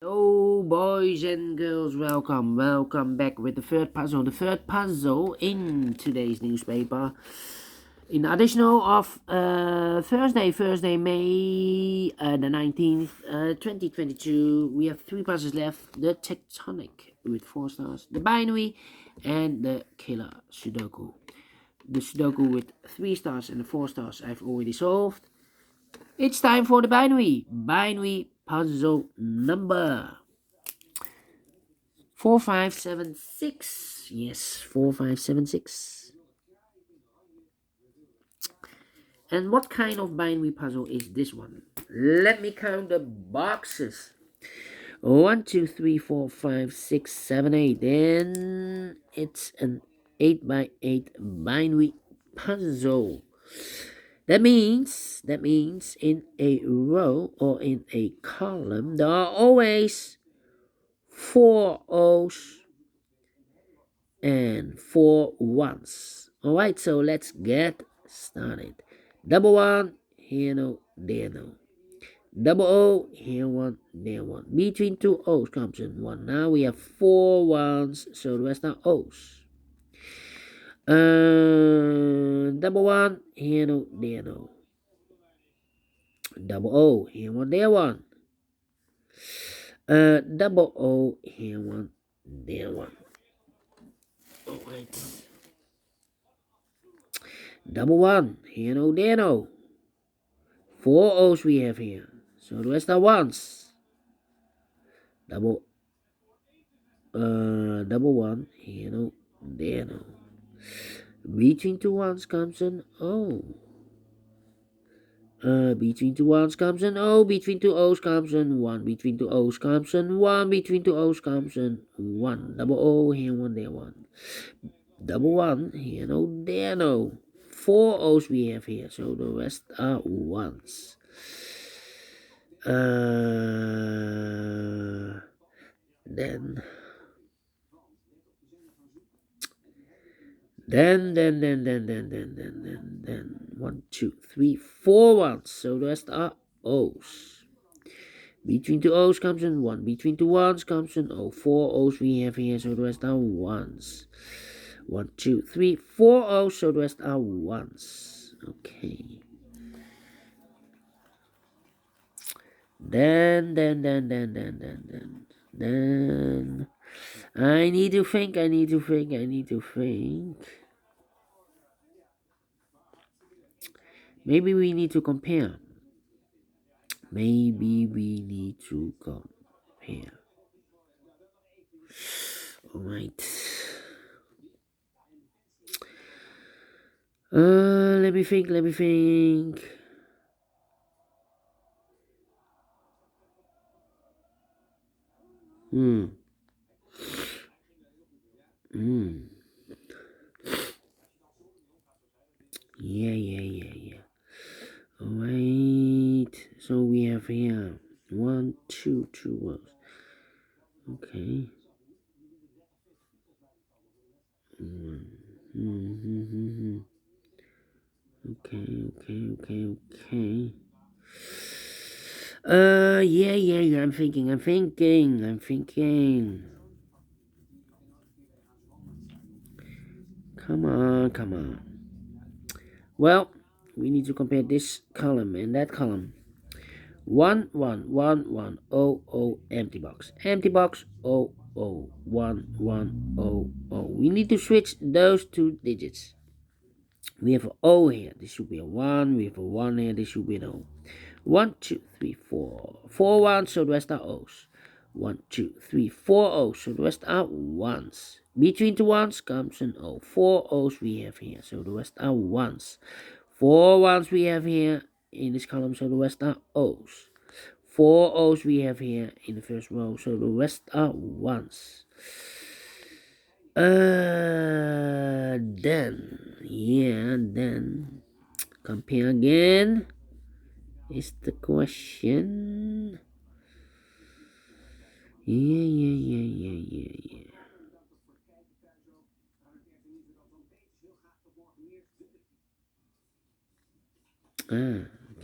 Hello, boys and girls, welcome back with the third puzzle. The third puzzle in today's newspaper. In additional of Thursday, May the 19th, 2022, we have three puzzles left. The Tectonic with 4 stars, the Binary, and the Killer Sudoku. The Sudoku with 3 stars and the 4 stars I've already solved. It's time for the Binary puzzle number 4576. Yes, 4576. And what kind of binary puzzle is this one? Let me count the boxes. 1, 2, 3, 4, 5, 6, 7, 8. Then it's an 8 by 8 binary puzzle. That means in a row or in a column there are always 4 O's and 4 ones. Alright, so let's get started. Double one, here no, there no. Double O, here one, there one. Between 2 O's comes in 1. Now we have 4 ones, so the rest are O's. Double one, here no, there no. Double O, here one, there one. Double O, here one, there one. Alright. Double one, here no, there no. 4 O's we have here, so the rest are ones. Double one, here no, there no. Between 2 ones comes an O. Between 2 ones comes an O. Between 2 O's comes an 1. Between 2 O's comes an 1. Between 2 O's comes an 1. Double O, here 1, there 1. Double one, here no, there no. 4 O's we have here, so the rest are ones. Then 1, 2, 3, 4 ones, so the rest are O's. Between 2 O's comes an 1. Between 2 ones comes an O. 4 O's we have here, so the rest are ones. 1, 2, 3, 4 O's, so the rest are ones. Okay. Then I need to think. Maybe we need to compare. Alright. Let me think. Yeah. Alright. So we have here 1, 2 rows. Okay. Okay. Yeah. I'm thinking. Come on. Well, we need to compare this column and that column. 1, 0, empty box, O, 1, 0. We need to switch those 2 digits. We have an O here, this should be a 1. We have a 1 here, this should be an O. 1, 2, 3, 4. 4 ones, so the rest are O's. 1, 2, 3, 4 O's, so the rest are ones. Between 2 ones comes an O. 4 O's we have here, so the rest are ones. 4 ones we have here in this column, so the rest are O's. 4 O's we have here in the first row, so the rest are ones. Then compare again is the question. Yeah.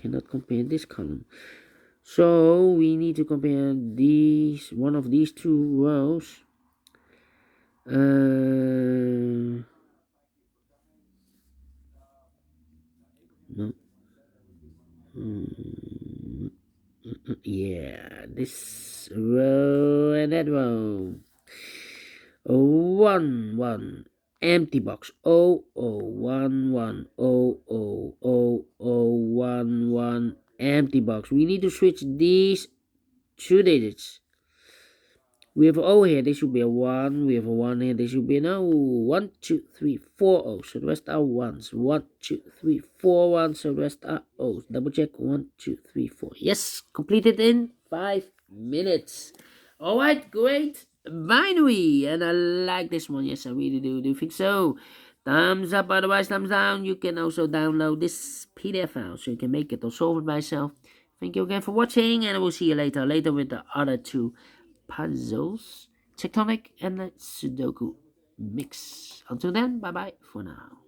Cannot compare this column. So we need to compare the one of these two rows. No. Yeah, this row and that row. 1 1 empty box. 1 1 1 1 empty box. We need to switch these two digits. We have O here, this should be a 1. We have a 1 here, this should be an O. 1 2 3 4 O's. So the rest are 1s. 1 2 3 4 1s. So the rest are O's. Double check. 1 2 3 4. Yes, completed in 5 minutes. Alright, great. Binary. And I like this one. Yes, I really do. Do you think so? Thumbs up, otherwise thumbs down. You can also download this PDF file so you can make it or solve it by yourself. Thank you again for watching, and I will see you later with the other two puzzles, tectonic and the Sudoku mix. Until then, bye bye for now.